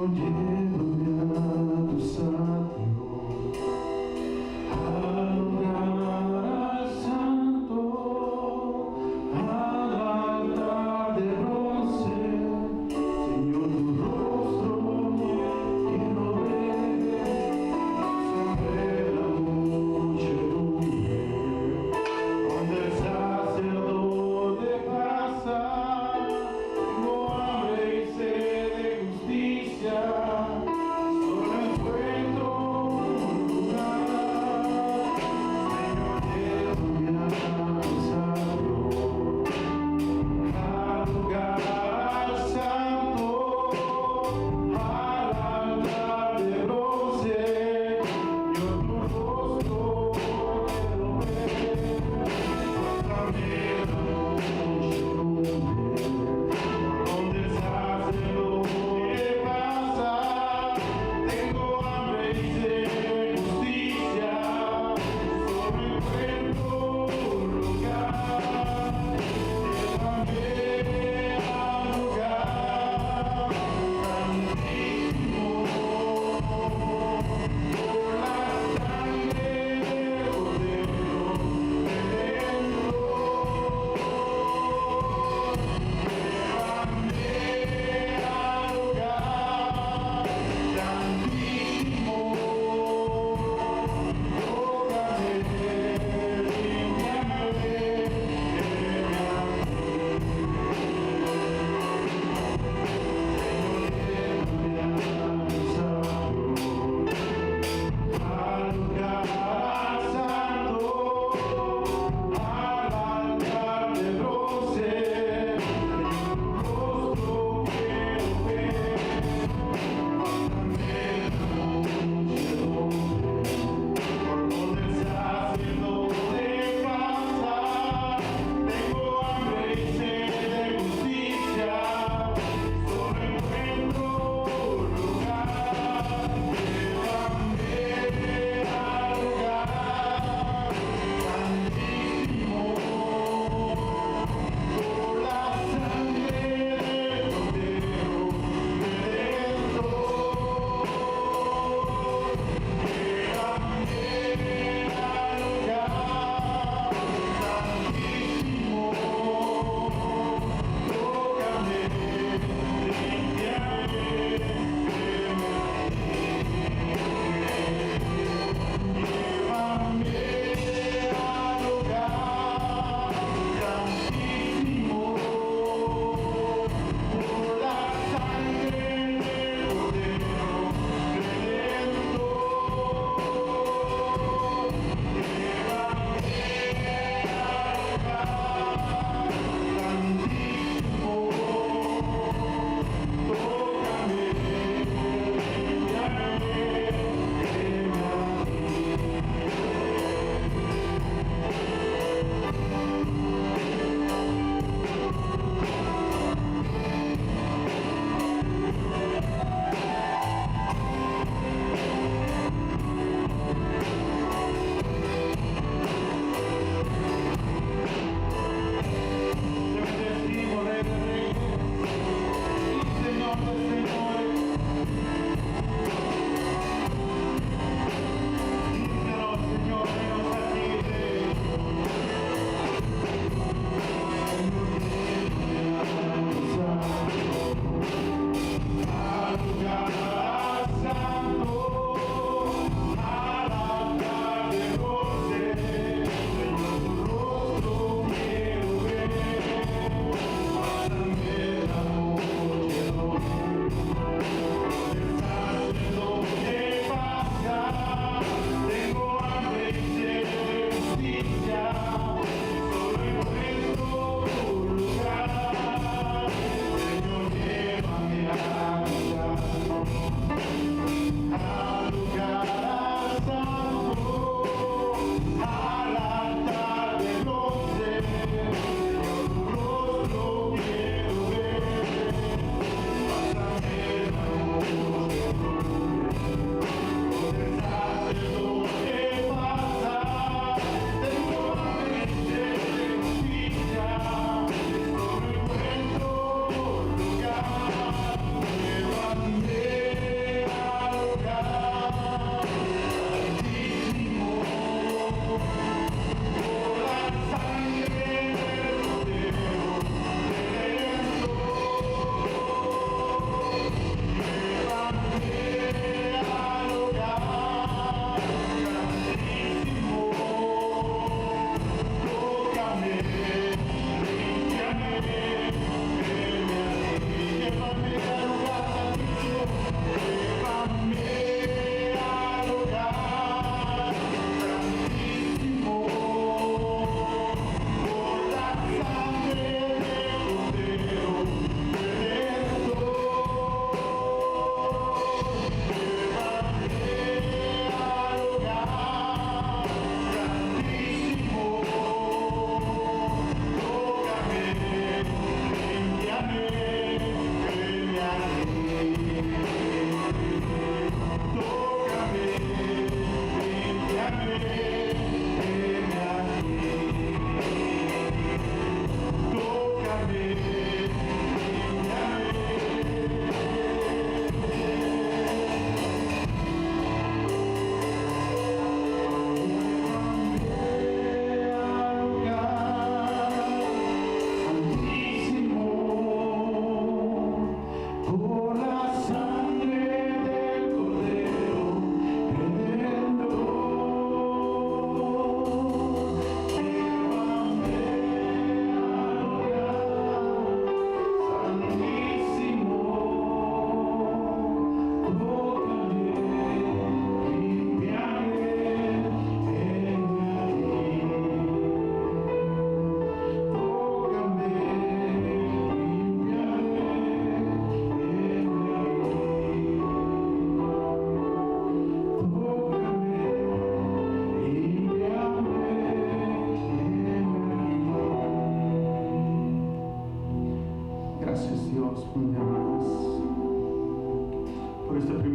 llévame a tus atrios, al lugar al santo, al altar de bronce. Señor, tu rostro quiero ver sobre la muchedumbre, donde el sacerdote pasa. Tengo hambre y sed de justicia.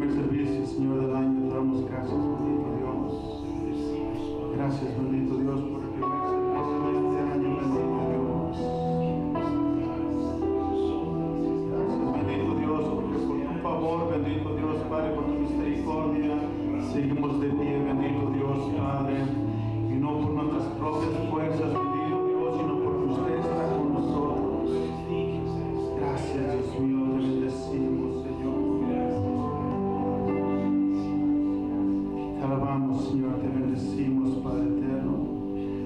primer servicio, Señor, del año. Te damos gracias, bendito Dios. Gracias, bendito Dios, por el primer servicio de este año, bendito Dios. Gracias, bendito Dios, porque por tu favor, bendito Dios, Padre, por tu misericordia, seguimos de pie, bendito Dios, Padre, y no por nuestras propias fuerzas, bendito Dios, sino porque usted está con nosotros. Gracias, Dios mío, te bendecimos, Señor. Te alabamos, Señor, te bendecimos, Padre eterno.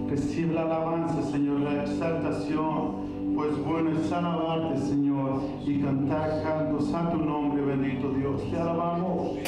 Recibe la alabanza, Señor, la exaltación, pues bueno es alabarte, Señor, y cantar cantos a tu nombre, bendito Dios. Te alabamos.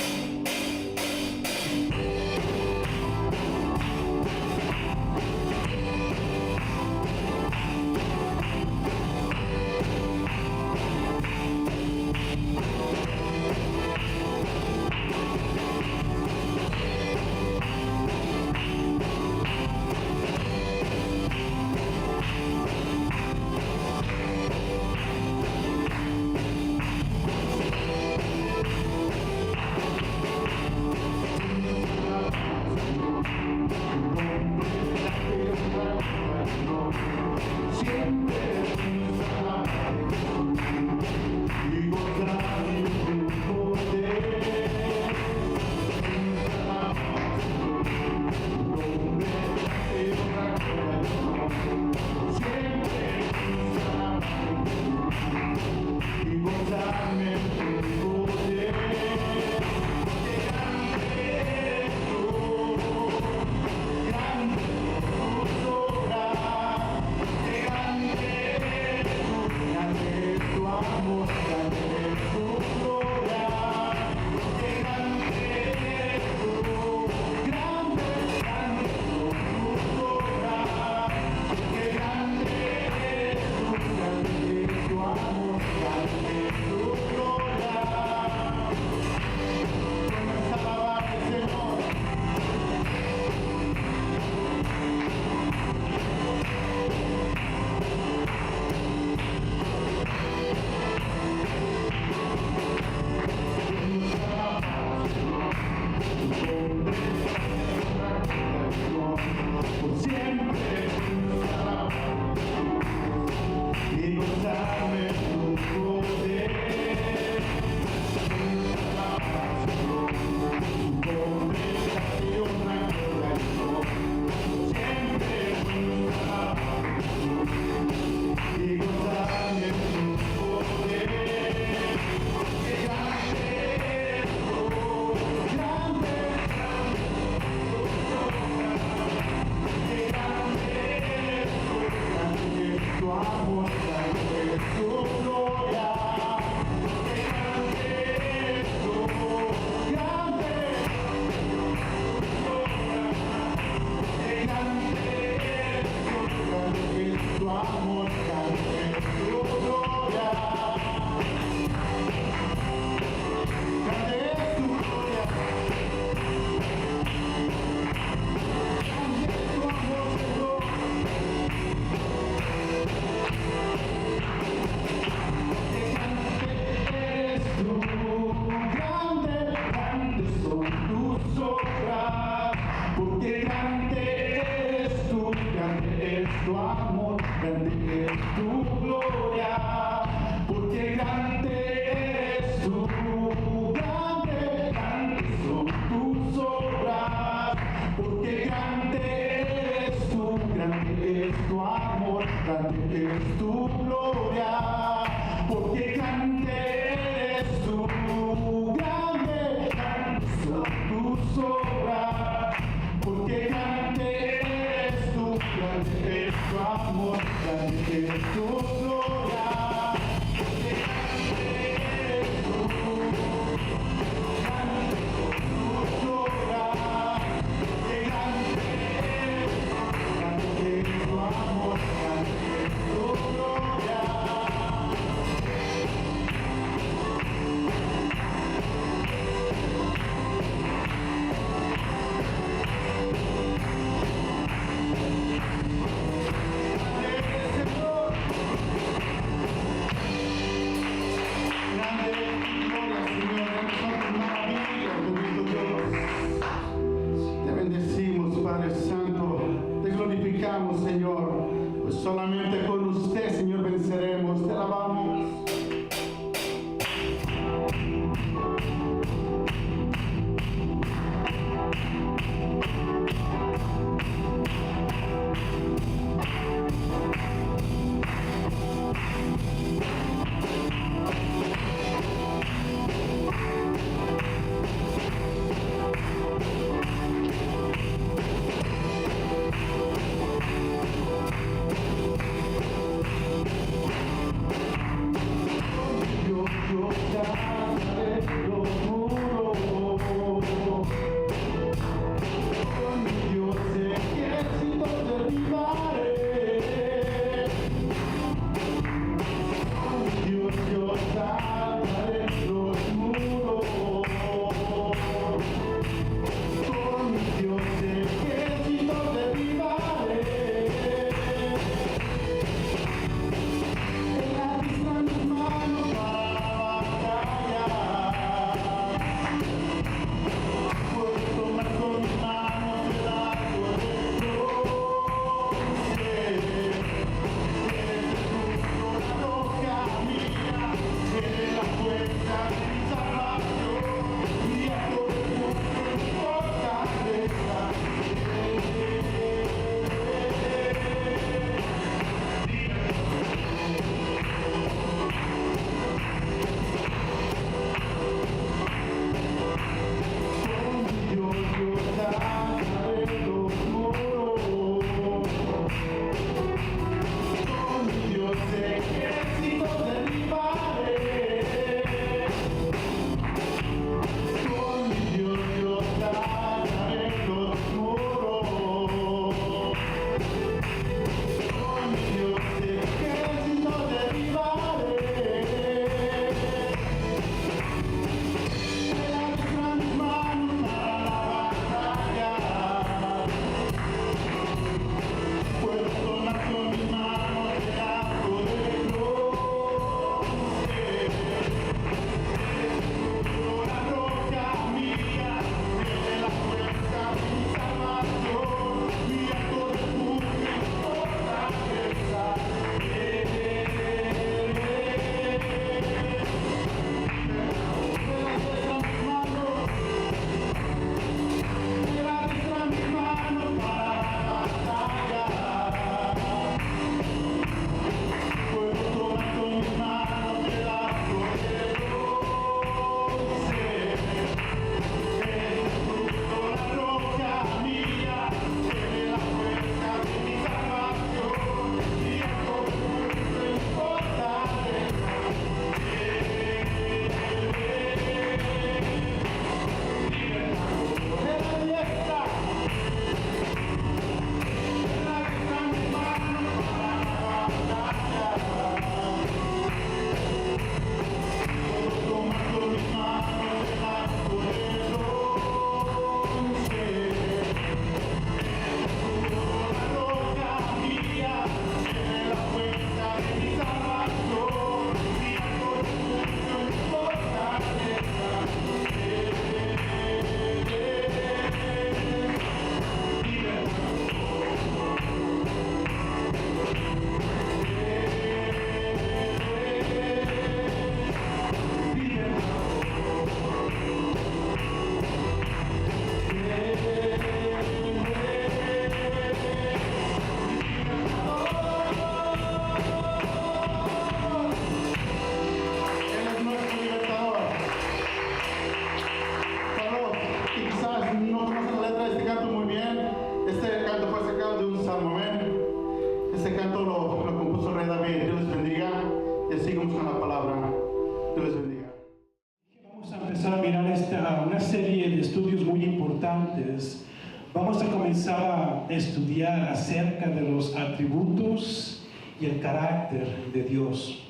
comenzar a mirar una serie de estudios muy importantes. Vamos a comenzar a estudiar acerca de los atributos y el carácter de Dios.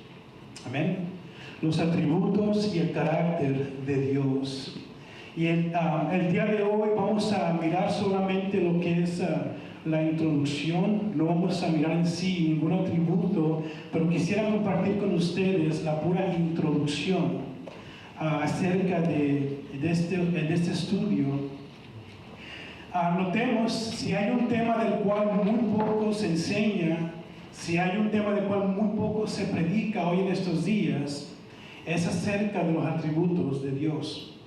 Amén. Los atributos y el carácter de Dios. Y el día de hoy vamos a mirar solamente lo que es la introducción. No vamos a mirar en sí ningún atributo, pero quisiera compartir con ustedes la pura introducción acerca de este estudio. Notemos, si hay un tema del cual muy poco se enseña, si hay un tema del cual muy poco se predica hoy en estos días, es acerca de los atributos de Dios.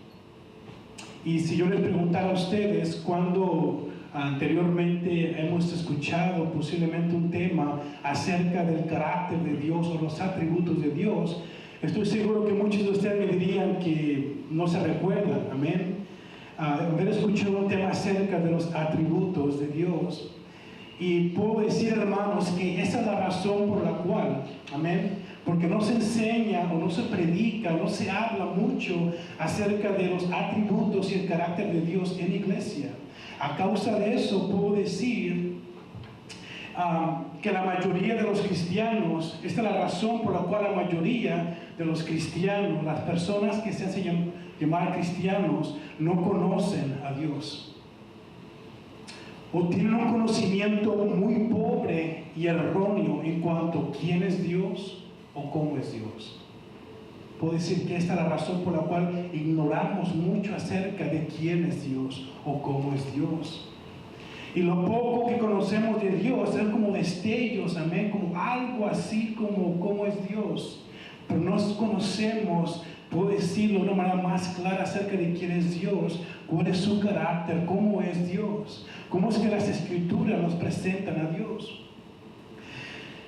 Y si yo les preguntara a ustedes cuándo anteriormente hemos escuchado posiblemente un tema acerca del carácter de Dios o los atributos de Dios, estoy seguro que muchos de ustedes me dirían que no se recuerdan. Amén. Haber escuchado un tema acerca de los atributos de Dios. Y puedo decir, hermanos, que esa es la razón por la cual, amén, porque no se enseña o no se predica o no se habla mucho acerca de los atributos y el carácter de Dios en la iglesia. A causa de eso puedo decir que la mayoría de los cristianos, esta es la razón por la cual la mayoría de los cristianos, las personas que se hacen llamar cristianos, no conocen a Dios. O tienen un conocimiento muy pobre y erróneo en cuanto a quién es Dios o cómo es Dios. Puedo decir que esta es la razón por la cual ignoramos mucho acerca de quién es Dios o cómo es Dios. Y lo poco que conocemos de Dios es como destellos, amén, como algo así como es Dios. Pero no conocemos, puedo decirlo de una manera más clara acerca de quién es Dios, cuál es su carácter, cómo es Dios, cómo es que las Escrituras nos presentan a Dios.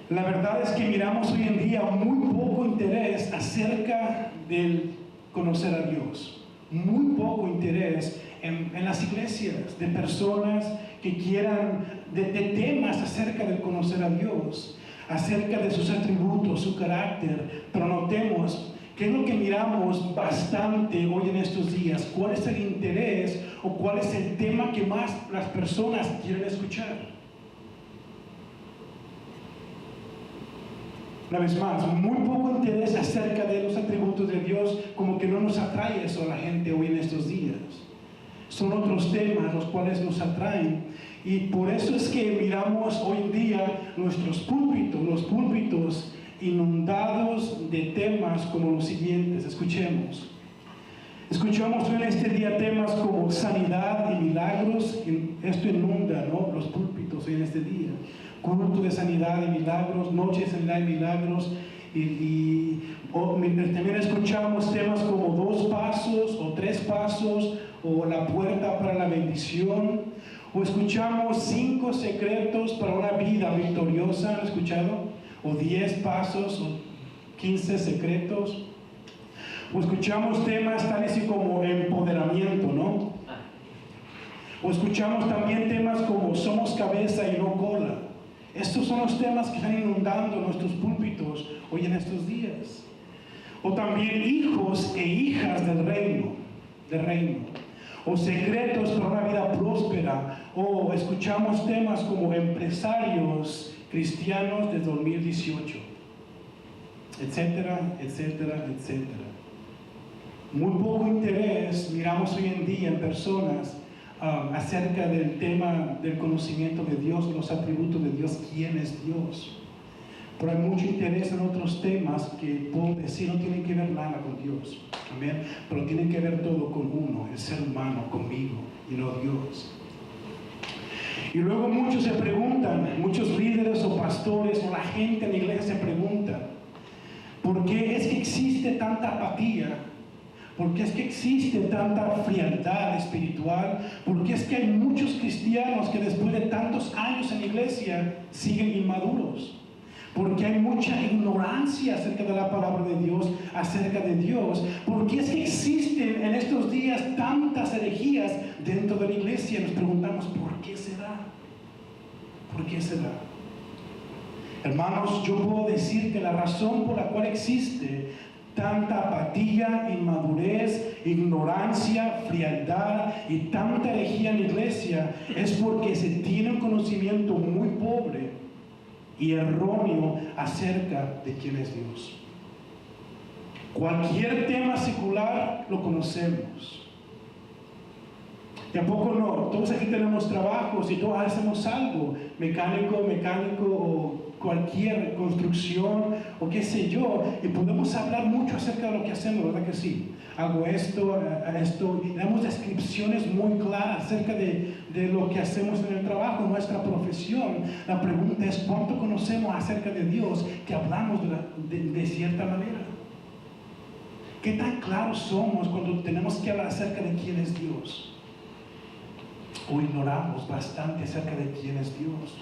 La verdad es que miramos hoy en día muy poco interés acerca del conocer a Dios. Muy poco interés en las iglesias de personas que quieran, de temas acerca del conocer a Dios, acerca de sus atributos, su carácter. Pero notemos qué es lo que miramos bastante hoy en estos días. ¿Cuál es el interés o cuál es el tema que más las personas quieren escuchar? Una vez más, muy poco interés acerca de los atributos de Dios, como que no nos atrae eso a la gente hoy en estos días. Son otros temas los cuales nos atraen. Y por eso es que miramos hoy en día nuestros púlpitos, los púlpitos inundados de temas como los siguientes. Escuchemos. Escuchamos hoy en este día temas como sanidad y milagros. Esto inunda, ¿no?, los púlpitos hoy en este día. Culto de sanidad y milagros, noche de sanidad y milagros. También escuchamos temas como 2 pasos o 3 pasos o la puerta para la bendición. O escuchamos 5 secretos para una vida victoriosa. ¿Han escuchado? O 10 pasos o 15 secretos. O escuchamos temas tales como empoderamiento, ¿no? O escuchamos también temas como somos cabeza y no cola. Estos son los temas que están inundando nuestros púlpitos hoy en estos días. O también hijos e hijas del reino. O secretos para una vida próspera. O escuchamos temas como empresarios cristianos de 2018. Etcétera, etcétera, etcétera. Muy poco interés miramos hoy en día en personas acerca del tema del conocimiento de Dios, los atributos de Dios, quién es Dios. Pero hay mucho interés en otros temas que puedo decir no tienen que ver nada con Dios. Amén. Pero tienen que ver todo con uno, el ser humano, conmigo y no Dios. Y luego muchos se preguntan, muchos líderes o pastores o la gente en la iglesia se preguntan, ¿por qué es que existe tanta apatía? ¿Por qué es que existe tanta frialdad espiritual? ¿Por qué es que hay muchos cristianos que después de tantos años en la iglesia siguen inmaduros? Porque hay mucha ignorancia acerca de la palabra de Dios, acerca de Dios. ¿Por qué es que existen en estos días tantas herejías dentro de la iglesia? Nos preguntamos, ¿por qué será? ¿Por qué será? Hermanos, yo puedo decir que la razón por la cual existe tanta apatía, inmadurez, ignorancia, frialdad y tanta herejía en la iglesia es porque se tiene un conocimiento muy pobre y erróneo acerca de quién es Dios. Cualquier tema secular lo conocemos. Tampoco no, todos aquí tenemos trabajos y todos hacemos algo, mecánico o cualquier construcción o qué sé yo, y podemos hablar mucho acerca de lo que hacemos, ¿verdad que sí? Hago esto, y damos descripciones muy claras acerca de lo que hacemos en el trabajo, nuestra profesión. La pregunta es, ¿cuánto conocemos acerca de Dios que hablamos de cierta manera? ¿Qué tan claros somos cuando tenemos que hablar acerca de quién es Dios? O ignoramos bastante acerca de quién es Dios.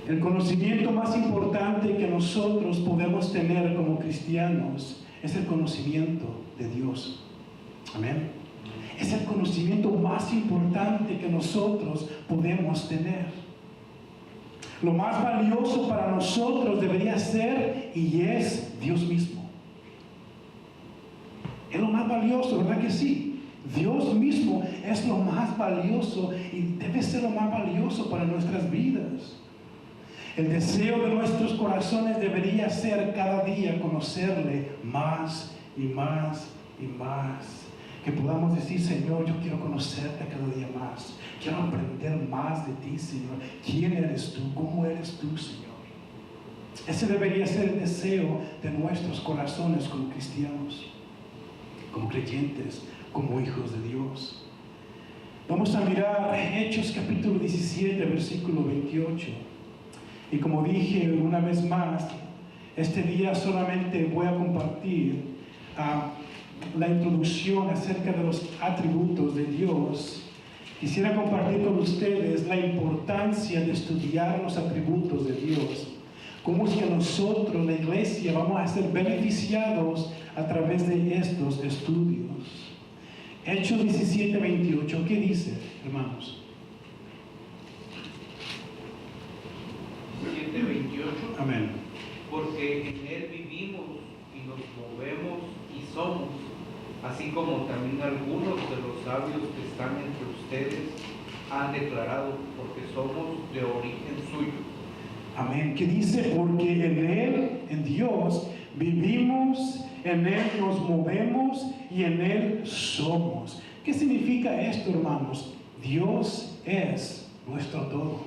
El conocimiento más importante que nosotros podemos tener como cristianos es el conocimiento de Dios. Amén. Es el conocimiento más importante que nosotros podemos tener. Lo más valioso para nosotros debería ser y es Dios mismo. Es lo más valioso, ¿verdad que sí? Dios mismo es lo más valioso y debe ser lo más valioso para nuestras vidas. El deseo de nuestros corazones debería ser cada día conocerle más y más y más. Que podamos decir, Señor, yo quiero conocerte cada día más. Quiero aprender más de ti, Señor. ¿Quién eres tú? ¿Cómo eres tú, Señor? Ese debería ser el deseo de nuestros corazones como cristianos, como creyentes, como hijos de Dios. Vamos a mirar Hechos capítulo 17, versículo 28. Y como dije una vez más, este día solamente voy a compartir la introducción acerca de los atributos de Dios. Quisiera compartir con ustedes la importancia de estudiar los atributos de Dios. Cómo es que nosotros, la iglesia, vamos a ser beneficiados a través de estos estudios. Hechos 17, 28, ¿qué dice, hermanos? 17, 28. Amén. Porque en Él vivimos y nos movemos y somos, así como también algunos de los sabios que están entre ustedes han declarado, porque somos de origen suyo. Amén. ¿Qué dice? Porque en Él, en Dios, vivimos, en Él nos movemos y en Él somos. ¿Qué significa esto, hermanos? Dios es nuestro todo.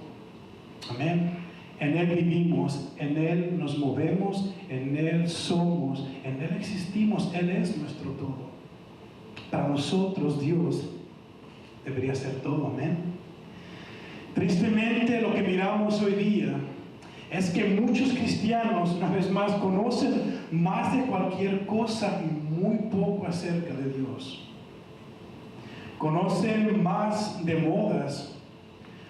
Amén. En Él vivimos, en Él nos movemos, en Él somos, en Él existimos, Él es nuestro todo. Para nosotros Dios debería ser todo, amén. Tristemente lo que miramos hoy día es que muchos cristianos, una vez más, conocen más de cualquier cosa y muy poco acerca de Dios. Conocen más de modas.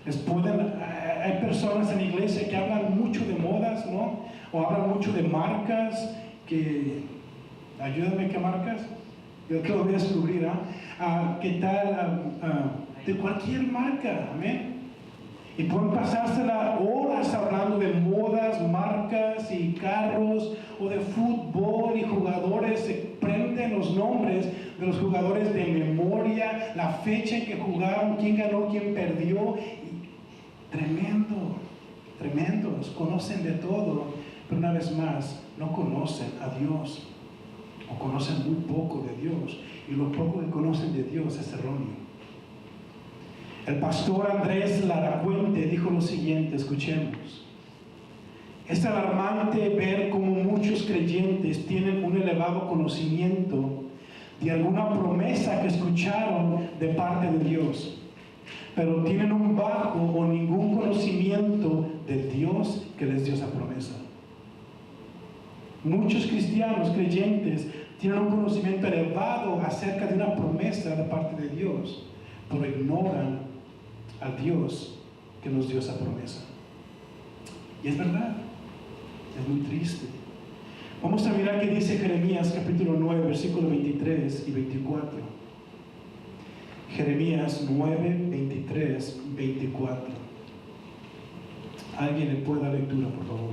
Hay personas en la iglesia que hablan mucho de modas, ¿no? O hablan mucho de marcas, ayúdame, ¿qué marcas? Yo te lo voy a descubrir, ¿qué tal? De cualquier marca, amén. Y pueden pasársela horas hablando de modas, marcas y carros, o de fútbol y jugadores. Se prenden los nombres de los jugadores de memoria, la fecha en que jugaron, quién ganó, quién perdió. Tremendos, conocen de todo, pero una vez más, no conocen a Dios, o conocen muy poco de Dios, y lo poco que conocen de Dios es erróneo. El pastor Andrés Laracuente dijo lo siguiente, escuchemos. Es alarmante ver cómo muchos creyentes tienen un elevado conocimiento de alguna promesa que escucharon de parte de Dios, pero tienen un bajo o ningún conocimiento del Dios que les dio esa promesa. Muchos cristianos creyentes tienen un conocimiento elevado acerca de una promesa de parte de Dios, pero ignoran a Dios que nos dio esa promesa. Y es verdad, es muy triste. Vamos a mirar qué dice Jeremías capítulo 9, versículos 23 y 24. Jeremías 9, 23, 24. ¿Alguien le puede dar lectura, por favor?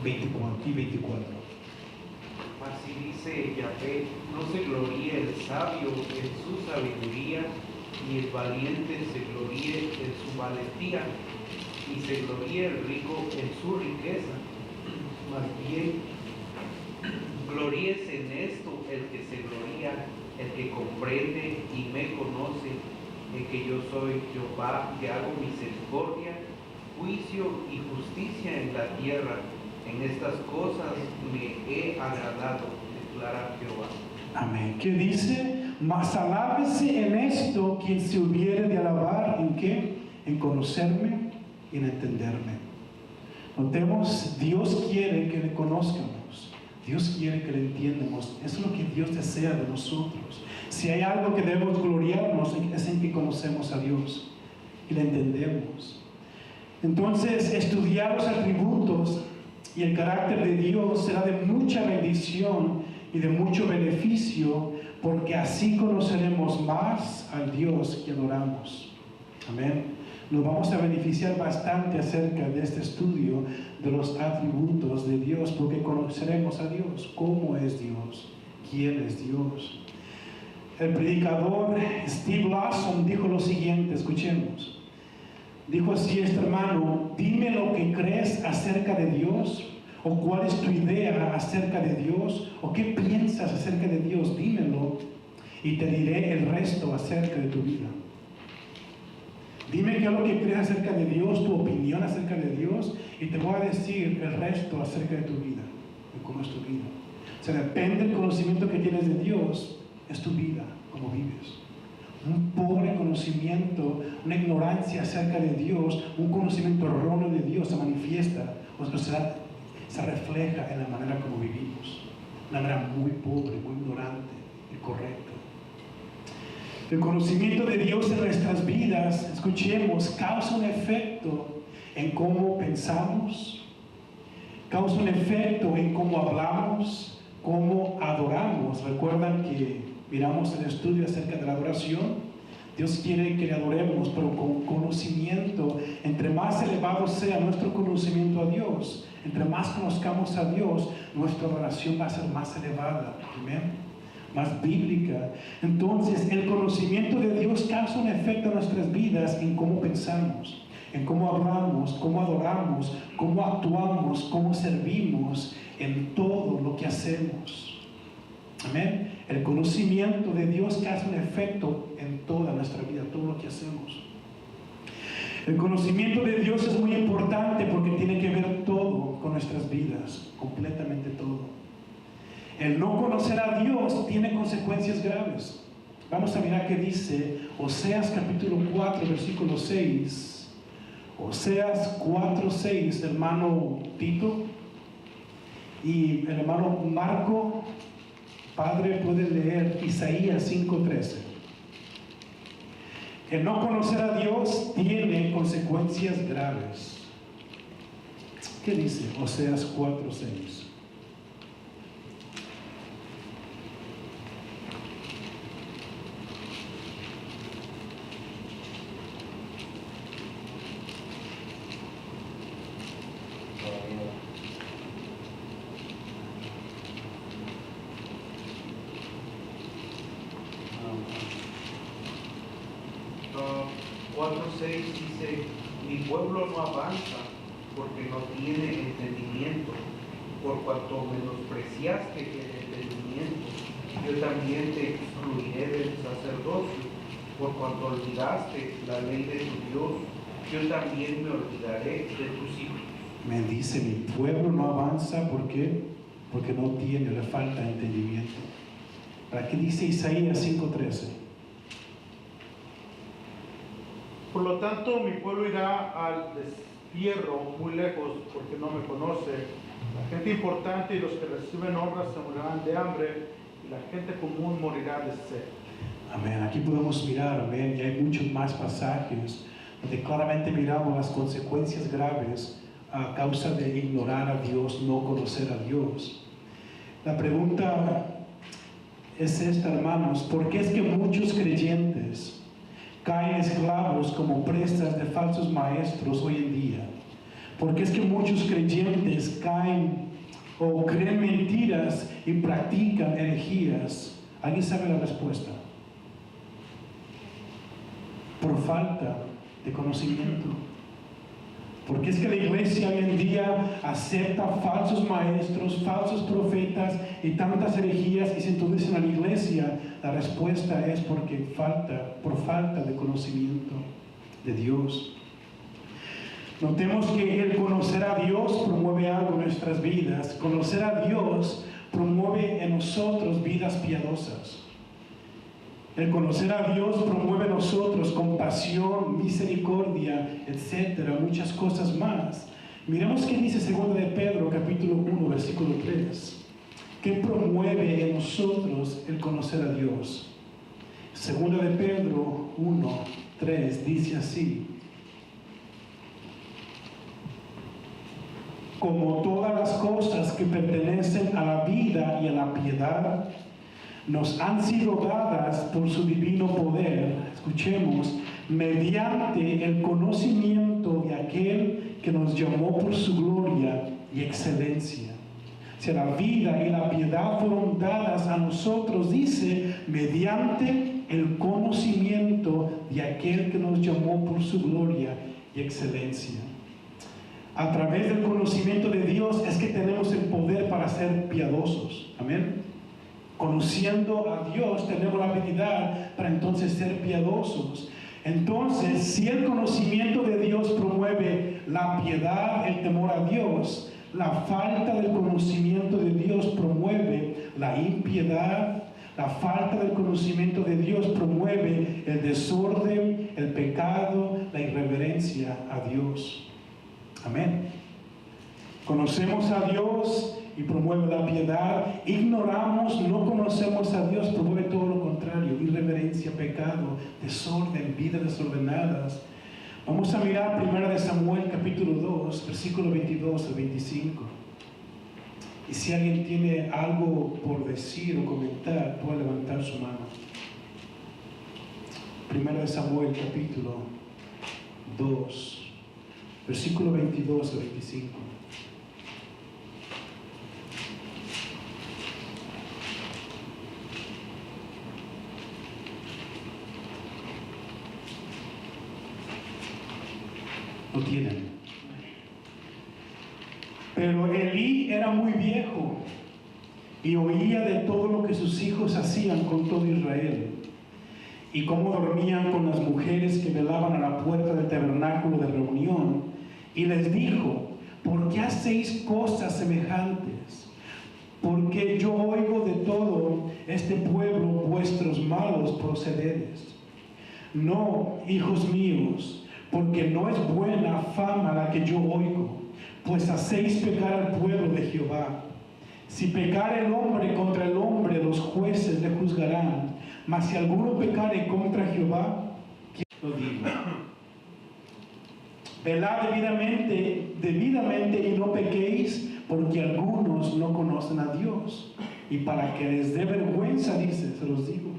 24 y 24. Así dice Yahvé, no se gloríe el sabio en su sabiduría, ni el valiente se gloríe en su valentía, ni se gloríe el rico en su riqueza. Más bien, gloríese en esto el que se gloría, el que comprende y me conoce, en que yo soy Jehová, que hago misericordia, juicio y justicia en la tierra. En estas cosas me he agradado, declara Jehová. Amén. ¿Qué dice? Mas alábese en esto quien se hubiere de alabar. ¿En qué? En conocerme y en entenderme. Notemos, Dios quiere que le conozcamos. Dios quiere que le entiendamos. Eso es lo que Dios desea de nosotros. Si hay algo que debemos gloriarnos, es en que conocemos a Dios y le entendemos. Entonces, estudiar los atributos y el carácter de Dios será de mucha bendición y de mucho beneficio, porque así conoceremos más al Dios que adoramos. Amén. Nos vamos a beneficiar bastante acerca de este estudio de los atributos de Dios, porque conoceremos a Dios, cómo es Dios, quién es Dios. El predicador Steve Lawson dijo lo siguiente, escuchemos. Dijo así este hermano: dime lo que crees acerca de Dios, o cuál es tu idea acerca de Dios, o qué piensas acerca de Dios, dímelo y te diré el resto acerca de tu vida. Dime qué es lo que crees acerca de Dios, tu opinión acerca de Dios, y te voy a decir el resto acerca de tu vida, de cómo es tu vida. O sea, depende del conocimiento que tienes de Dios, es tu vida, cómo vives. Un pobre conocimiento, una ignorancia acerca de Dios, un conocimiento erróneo de Dios se manifiesta, o sea, se refleja en la manera como vivimos. Una manera muy pobre, muy ignorante, incorrecta. El conocimiento de Dios en nuestras vidas, escuchemos, causa un efecto en cómo pensamos, causa un efecto en cómo hablamos, cómo adoramos. Recuerdan que miramos el estudio acerca de la adoración. Dios quiere que le adoremos, pero con conocimiento. Entre más elevado sea nuestro conocimiento a Dios, entre más conozcamos a Dios, nuestra adoración va a ser más elevada. Amén. Más bíblica. Entonces, el conocimiento de Dios causa un efecto en nuestras vidas en cómo pensamos, en cómo hablamos, cómo adoramos, cómo actuamos, cómo servimos, en todo lo que hacemos. Amén. El conocimiento de Dios causa un efecto en toda nuestra vida, todo lo que hacemos. El conocimiento de Dios es muy importante porque tiene que ver todo con nuestras vidas, completamente todo. El no conocer a Dios tiene consecuencias graves. Vamos a mirar qué dice Oseas capítulo 4, versículo 6. Oseas 4, 6, hermano Tito y el hermano Marco, padre, puede leer Isaías 5:13. El no conocer a Dios tiene consecuencias graves. ¿Qué dice Oseas 4, 6? Dice: mi pueblo no avanza porque no tiene entendimiento, por cuanto menospreciaste el entendimiento, yo también te excluiré del sacerdocio, por cuanto olvidaste la ley de tu Dios, yo también me olvidaré de tus hijos. Me dice, mi pueblo no avanza, ¿por qué? Porque no tiene, le falta entendimiento. ¿Para qué dice Isaías 5:13? Por lo tanto, mi pueblo irá al destierro muy lejos porque no me conoce. La gente importante y los que reciben honras se morirán de hambre y la gente común morirá de sed. Amén. Aquí podemos mirar, amén, y hay muchos más pasajes donde claramente miramos las consecuencias graves a causa de ignorar a Dios, no conocer a Dios. La pregunta es esta, hermanos: ¿por qué es que muchos creyentes caen esclavos como presas de falsos maestros hoy en día? Porque es que muchos creyentes caen o creen mentiras y practican herejías. ¿Alguien sabe la respuesta? Por falta de conocimiento. Porque es que la iglesia hoy en día acepta falsos maestros, falsos profetas y tantas herejías y se introducen a la iglesia. La respuesta es por falta de conocimiento de Dios. Notemos que el conocer a Dios promueve algo en nuestras vidas. Conocer a Dios promueve en nosotros vidas piadosas. El conocer a Dios promueve en nosotros compasión, misericordia, etcétera, muchas cosas más. Miremos qué dice 2 de Pedro, capítulo 1, versículo 3. ¿Qué promueve en nosotros el conocer a Dios? 2 de Pedro 1, 3 dice así: como todas las cosas que pertenecen a la vida y a la piedad, nos han sido dadas por su divino poder, escuchemos, mediante el conocimiento de aquel que nos llamó por su gloria y excelencia. O sea, la vida y la piedad fueron dadas a nosotros, dice, mediante el conocimiento de aquel que nos llamó por su gloria y excelencia. A través del conocimiento de Dios es que tenemos el poder para ser piadosos. Amén. Conociendo a Dios tenemos la habilidad para entonces ser piadosos. Entonces, si el conocimiento de Dios promueve la piedad, el temor a Dios, la falta del conocimiento de Dios promueve la impiedad, la falta del conocimiento de Dios promueve el desorden, el pecado, la irreverencia a Dios. Amén. Conocemos a Dios y promueve la piedad. Ignoramos, no conocemos a Dios, promueve todo lo contrario: irreverencia, pecado, desorden, vidas desordenadas. Vamos a mirar 1 de Samuel capítulo 2, versículo 22 al 25. Y si alguien tiene algo por decir o comentar, puede levantar su mano. 1 de Samuel capítulo 2, versículo 22 al 25. Lo tienen. Pero Elí era muy viejo y oía de todo lo que sus hijos hacían con todo Israel, y cómo dormían con las mujeres que velaban a la puerta del tabernáculo de reunión, y les dijo: ¿por qué hacéis cosas semejantes? Porque yo oigo de todo este pueblo vuestros malos procederes. No, hijos míos, porque no es buena fama la que yo oigo, pues hacéis pecar al pueblo de Jehová. Si pecare el hombre contra el hombre, los jueces le juzgarán, mas si alguno pecare contra Jehová, ¿quién lo diga? Velad debidamente y no pequéis, porque algunos no conocen a Dios. Y para que les dé vergüenza, dice, se los digo.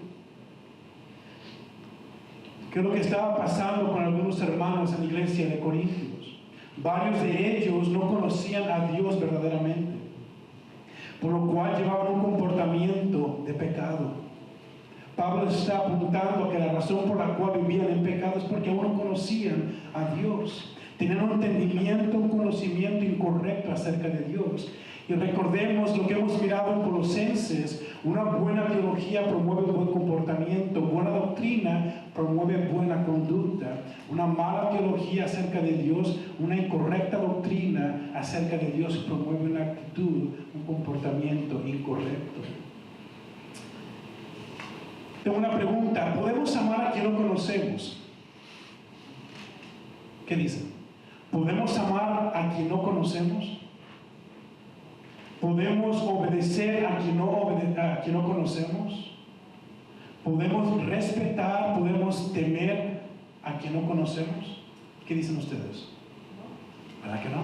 ¿Qué es lo que estaba pasando con algunos hermanos en la iglesia de Corintios? Varios de ellos no conocían a Dios verdaderamente, por lo cual llevaban un comportamiento de pecado. Pablo está apuntando que la razón por la cual vivían en pecado es porque aún no conocían a Dios. Tenían un entendimiento, un conocimiento incorrecto acerca de Dios. Y recordemos lo que hemos mirado en Colosenses: una buena teología promueve un buen comportamiento, buena doctrina promueve buena conducta. Una mala teología acerca de Dios, una incorrecta doctrina acerca de Dios promueve una actitud, un comportamiento incorrecto. Tengo una pregunta: ¿podemos amar a quien no conocemos? ¿Qué dicen? ¿Podemos amar a quien no conocemos? ¿Podemos obedecer a quien no conocemos? ¿Podemos respetar, podemos temer a quien no conocemos? ¿Qué dicen ustedes? ¿Verdad que no?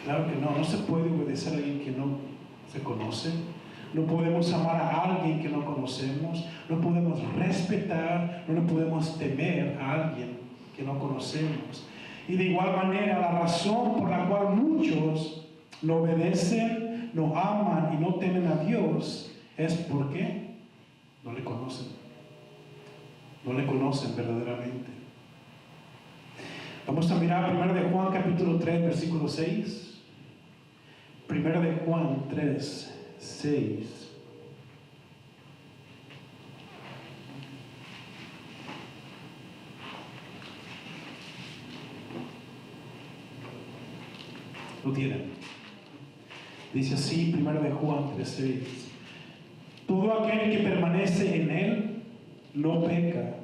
Claro que no. No se puede obedecer a alguien que no se conoce. No podemos amar a alguien que no conocemos. No podemos respetar, no le podemos temer a alguien que no conocemos. Y de igual manera, la razón por la cual muchos no obedecen, no aman y no temen a Dios es porque no le conocen. No le conocen verdaderamente. Vamos a mirar 1 de Juan capítulo 3, versículo 6. 1 de Juan 3, 6. Lo tienen. Dice así, 1 de Juan 3:6. Todo aquel que permanece en él no peca.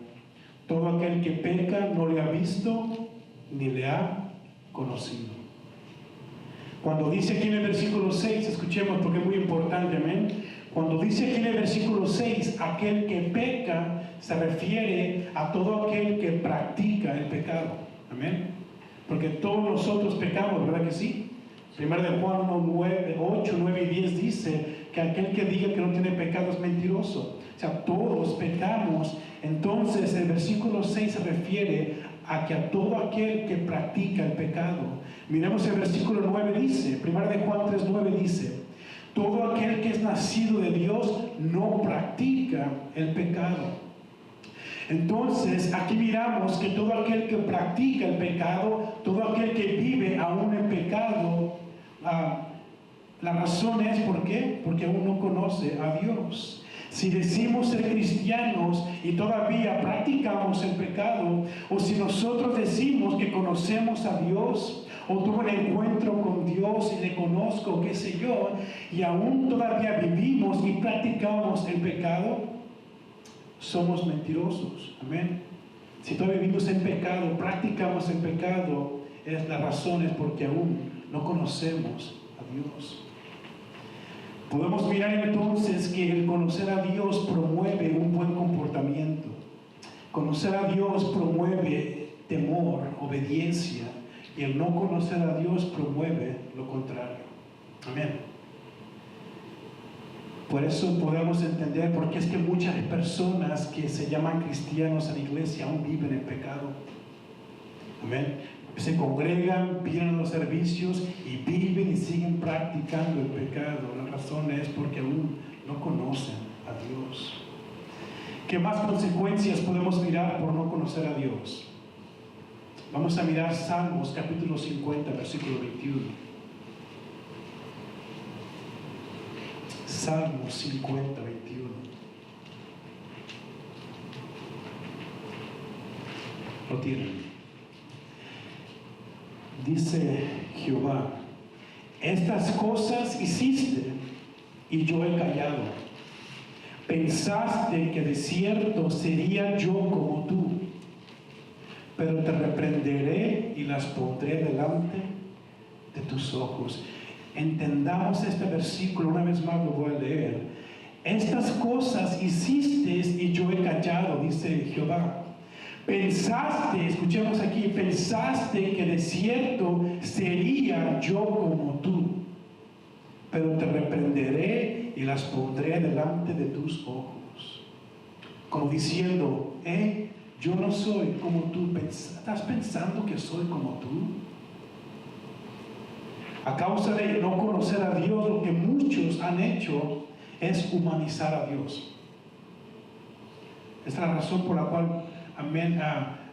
Todo aquel que peca no le ha visto ni le ha conocido. Cuando dice aquí en el versículo 6, escuchemos porque es muy importante, amén. Cuando dice aquí en el versículo 6, aquel que peca, se refiere a todo aquel que practica el pecado, amén. Porque todos nosotros pecamos, ¿verdad que sí? 1 de Juan 8, 9 y 10 dice que aquel que diga que no tiene pecado es mentiroso. O sea, todos pecamos. Entonces el versículo 6 se refiere a que a todo aquel que practica el pecado. Miremos el versículo 9 dice, 1 de Juan 3, 9 dice, todo aquel que es nacido de Dios no practica el pecado. Entonces, aquí miramos que todo aquel que practica el pecado, todo aquel que vive aún en pecado, la razón es ¿por qué? Porque aún no conoce a Dios. Si decimos ser cristianos y todavía practicamos el pecado, o si nosotros decimos que conocemos a Dios, o tuve un encuentro con Dios y le conozco, qué sé yo, y aún todavía vivimos y practicamos el pecado, somos mentirosos, amén. Si todavía vivimos en pecado, practicamos el pecado, la razón es porque aún no conocemos a Dios. Podemos mirar entonces que el conocer a Dios promueve un buen comportamiento. Conocer a Dios promueve temor, obediencia, y el no conocer a Dios promueve lo contrario, amén. Por eso podemos entender por qué es que muchas personas que se llaman cristianos en la iglesia aún viven en pecado. Amén. Se congregan, vienen a los servicios y viven y siguen practicando el pecado. La razón es porque aún no conocen a Dios. ¿Qué más consecuencias podemos mirar por no conocer a Dios? Vamos a mirar Salmos capítulo 50, versículo 21. Salmos 50, 21. Lo tienen. Dice Jehová, estas cosas hiciste y yo he callado. Pensaste que de cierto sería yo como tú, pero te reprenderé y las pondré delante de tus ojos. Entendamos este versículo, una vez más lo voy a leer. Estas cosas hiciste y yo he callado, dice Jehová. Pensaste, escuchemos aquí, pensaste que de cierto sería yo como tú, pero te reprenderé y las pondré delante de tus ojos. Como diciendo, yo no soy como tú. ¿Estás pensando que soy como tú? A causa de no conocer a Dios, lo que muchos han hecho es humanizar a Dios. Esta es la razón por la cual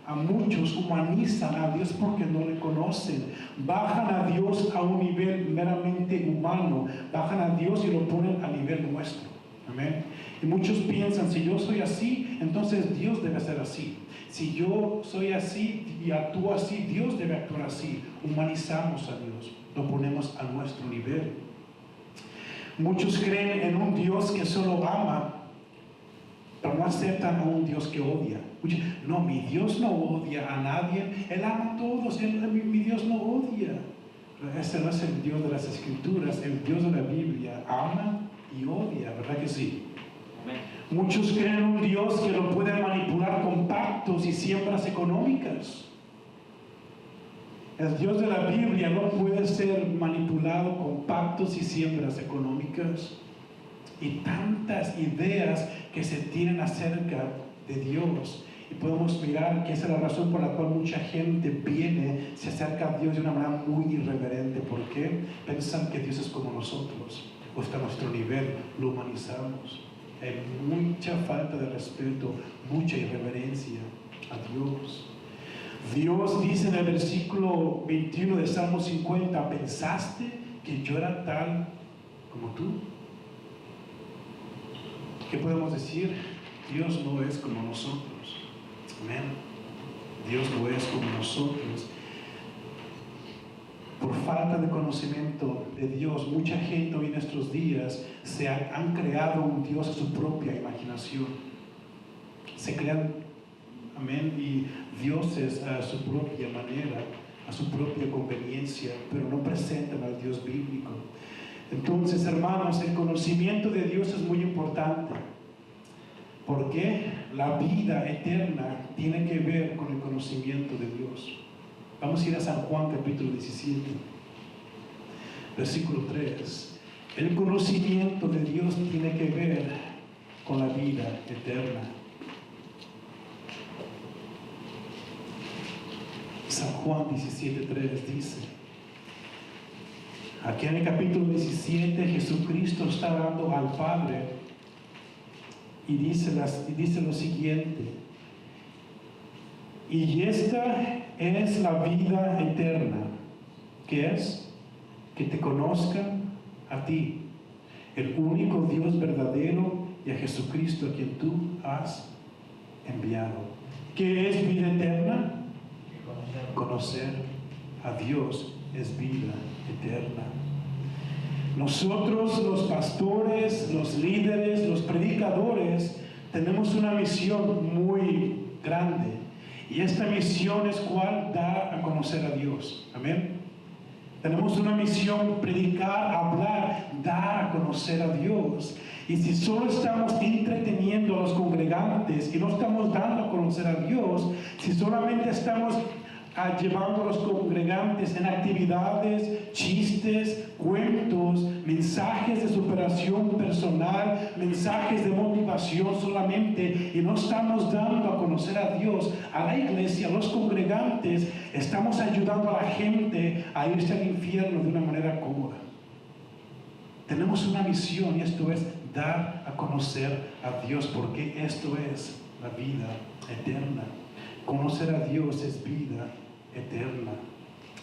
a muchos humanizan a Dios porque no le conocen. Bajan a Dios a un nivel meramente humano. Bajan a Dios y lo ponen a nivel nuestro. Amén. Y muchos piensan, si yo soy así, entonces Dios debe ser así. Si yo soy así y actúo así, Dios debe actuar así. Humanizamos a Dios. Lo ponemos a nuestro nivel. Muchos creen en un Dios que solo ama, pero no aceptan a un Dios que odia. No, mi Dios no odia a nadie, Él ama a todos, mi Dios no odia. Pero ese no es el Dios de las Escrituras, el Dios de la Biblia ama y odia, ¿verdad que sí? Amén. Muchos creen en un Dios que lo puede manipular con pactos y siembras económicas. El Dios de la Biblia no puede ser manipulado con pactos y siembras económicas. Y tantas ideas que se tienen acerca de Dios y podemos mirar que esa es la razón por la cual mucha gente viene, se acerca a Dios de una manera muy irreverente. ¿Por qué? Piensan que Dios es como nosotros, o está a nuestro nivel, lo humanizamos. Hay mucha falta de respeto, mucha irreverencia a Dios. Dios dice en el versículo 21 de Salmo 50, ¿pensaste que yo era tal como tú? ¿Qué podemos decir? Dios no es como nosotros. Amén. Dios no es como nosotros. Por falta de conocimiento de Dios, mucha gente hoy en estos días han creado un Dios a su propia imaginación. Se crean, amén, y dioses a su propia manera, a su propia conveniencia, pero no presentan al Dios bíblico. Entonces, hermanos, el conocimiento de Dios es muy importante, porque la vida eterna tiene que ver con el conocimiento de Dios. Vamos a ir a San Juan capítulo 17, versículo 3. El conocimiento de Dios tiene que ver con la vida eterna. San Juan 17:3 dice, aquí en el capítulo 17 Jesucristo está hablando al Padre y dice lo siguiente: y esta es la vida eterna, que es que te conozcan a ti, el único Dios verdadero, y a Jesucristo a quien tú has enviado. ¿Qué es vida eterna? Conocer a Dios es vida eterna. Nosotros, los pastores, los líderes, los predicadores, tenemos una misión muy grande. Y esta misión es cuál: dar a conocer a Dios. Amén. Tenemos una misión: predicar, hablar, dar a conocer a Dios. Y si solo estamos entreteniendo a los congregantes y no estamos dando a conocer a Dios, si solamente estamos llevando a los congregantes en actividades, chistes, cuentos, mensajes de superación personal, mensajes de motivación solamente, y no estamos dando a conocer a Dios, a la iglesia, a los congregantes, estamos ayudando a la gente a irse al infierno de una manera cómoda. Tenemos una misión, y esto es dar a conocer a Dios, porque esto es la vida eterna. Conocer a Dios es vida eterna.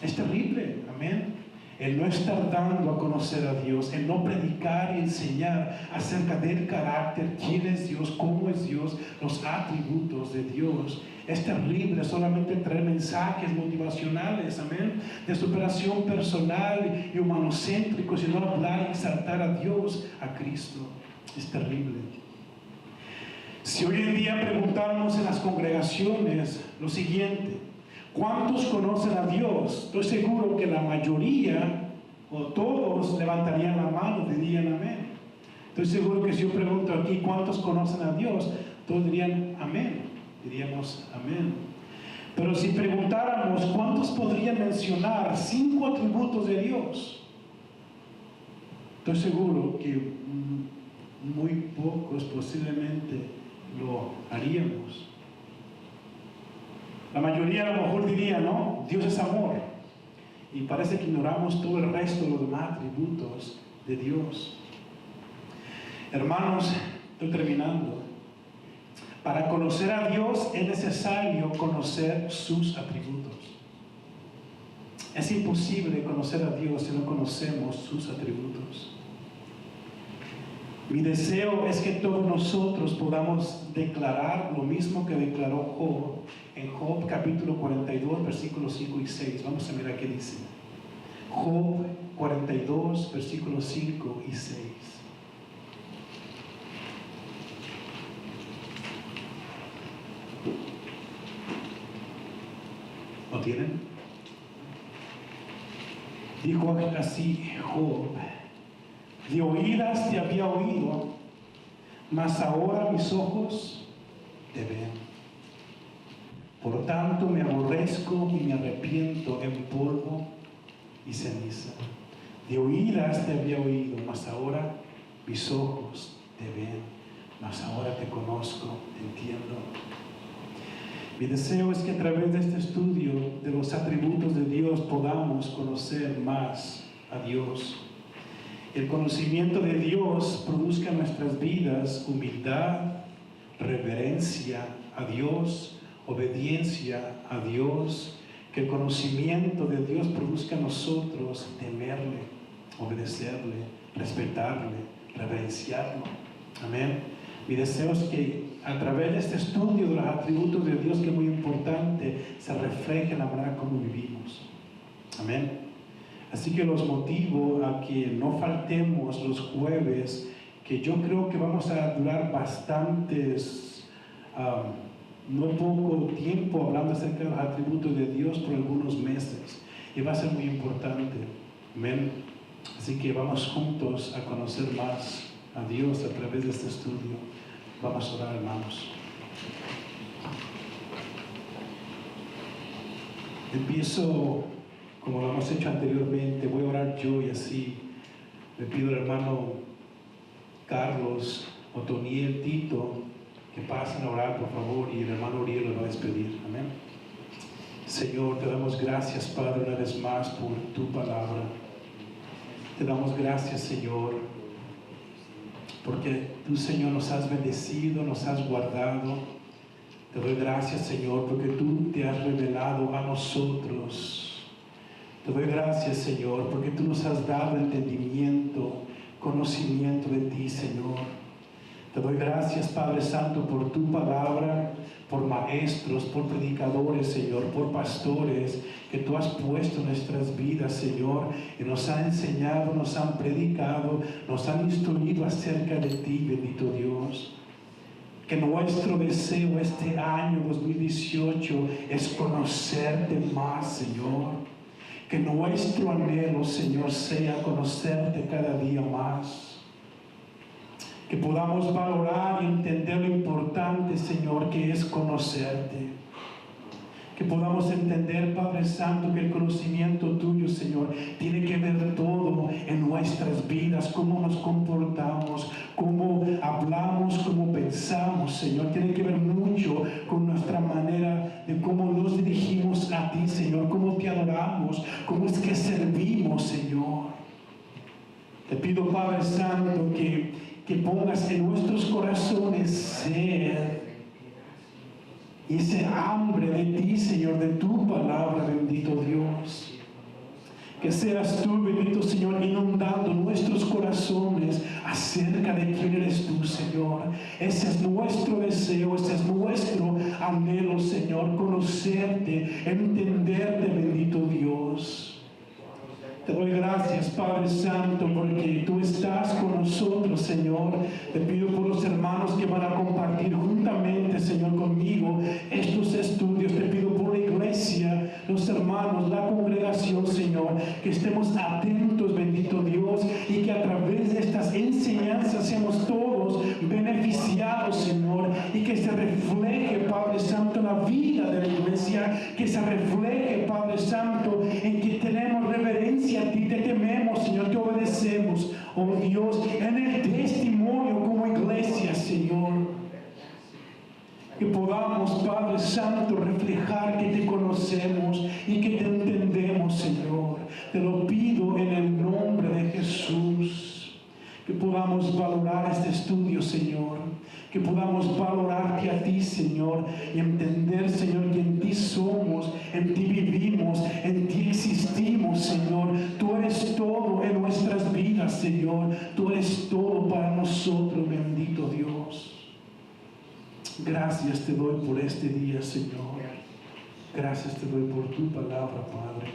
Es terrible, amén. El no estar dando a conocer a Dios, el no predicar y enseñar acerca del carácter, quién es Dios, cómo es Dios, los atributos de Dios, es terrible. Solamente traer mensajes motivacionales, amén, de superación personal y humanocéntricos, y no hablar y exaltar a Dios, a Cristo. Es terrible. Si hoy en día preguntáramos en las congregaciones lo siguiente: ¿cuántos conocen a Dios? Estoy seguro que la mayoría o todos levantarían la mano, dirían amén. Estoy seguro que si yo pregunto aquí ¿cuántos conocen a Dios?, todos dirían amén, diríamos amén. Pero si preguntáramos ¿cuántos podrían mencionar 5 atributos de Dios?, estoy seguro que muy pocos posiblemente lo haríamos. La mayoría a lo mejor diría, no, Dios es amor, y parece que ignoramos todo el resto de los demás atributos de Dios. Hermanos, estoy terminando. Para conocer a Dios es necesario conocer sus atributos. Es imposible conocer a Dios si no conocemos sus atributos. Mi deseo es que todos nosotros podamos declarar lo mismo que declaró Job en Job capítulo 42, versículos 5 y 6. Vamos a mirar qué dice. Job 42, versículos 5 y 6. ¿Lo tienen? Dijo así Job: de oídas te había oído, mas ahora mis ojos te ven. Por tanto me aborrezco y me arrepiento en polvo y ceniza. De oídas te había oído, mas ahora mis ojos te ven, mas ahora te conozco, te entiendo. Mi deseo es que a través de este estudio de los atributos de Dios podamos conocer más a Dios. El conocimiento de Dios produzca en nuestras vidas humildad, reverencia a Dios, obediencia a Dios. Que el conocimiento de Dios produzca en nosotros temerle, obedecerle, respetarle, reverenciarlo. Amén. Mi deseo es que a través de este estudio de los atributos de Dios, que es muy importante, se refleje en la manera como vivimos. Amén. Así que los motivo a que no faltemos los jueves, que yo creo que vamos a durar bastantes, no poco tiempo hablando acerca de los atributos de Dios por algunos meses. Y va a ser muy importante. Amén. Así que vamos juntos a conocer más a Dios a través de este estudio. Vamos a orar, hermanos. Empiezo como lo hemos hecho anteriormente. Voy a orar yo y así le pido al hermano Carlos, Otoniel, Tito, que pasen a orar, por favor, y el hermano Uriel lo va a despedir. Amén. Señor, te damos gracias, Padre, una vez más por tu palabra. Te damos gracias, Señor, porque tú, Señor, nos has bendecido, nos has guardado. Te doy gracias, Señor, porque tú te has revelado a nosotros. Te doy gracias, Señor, porque tú nos has dado entendimiento, conocimiento de ti, Señor. Te doy gracias, Padre Santo, por tu palabra, por maestros, por predicadores, Señor, por pastores que tú has puesto en nuestras vidas, Señor, y nos han enseñado, nos han predicado, nos han instruido acerca de ti, bendito Dios. Que nuestro deseo este año 2018 es conocerte más, Señor. Que nuestro anhelo, Señor, sea conocerte cada día más. Que podamos valorar y entender lo importante, Señor, que es conocerte. Que podamos entender, Padre Santo, que el conocimiento tuyo, Señor, tiene que ver todo en nuestras vidas, cómo nos comportamos, cómo hablamos, cómo pensamos, Señor. Tiene que ver mucho con nuestra manera de cómo nos dirigimos a ti, Señor, cómo te adoramos, cómo es que servimos, Señor. Te pido, Padre Santo, que pongas en nuestros corazones sed y ese hambre de ti, Señor, de tu palabra, bendito Dios. Que seas tú, bendito Señor, inundando nuestros corazones acerca de quién eres tú, Señor. Ese es nuestro deseo, ese es nuestro anhelo, Señor, conocerte, entenderte, bendito Dios. Te doy gracias, Padre Santo, porque tú estás con nosotros, Señor. Te pido por los hermanos que van a compartir juntamente, Señor, conmigo estos estudios. Te pido por la iglesia, los hermanos, la congregación, Señor, que estemos atentos, bendito Dios, y que a través de estas enseñanzas seamos todos beneficiados, Señor, y que se refleje, Padre Santo, en la vida de la iglesia, que se refleje, Padre Santo, en que tenemos reverencia a ti, te tememos, Señor, te obedecemos, oh Dios, en el testimonio como iglesia, Señor. Que podamos, Padre Santo, reflejar que te conocemos y que te entendemos, Señor. Te lo pido en el nombre de Jesús. Que podamos valorar este estudio, Señor. Que podamos valorarte a ti, Señor, y entender, Señor, que en ti somos, en ti vivimos, en ti existimos, Señor. Tú eres todo en nuestras vidas, Señor. Tú eres todo para nosotros, bendito Dios. Gracias te doy por este día, Señor. Gracias te doy por tu palabra, Padre.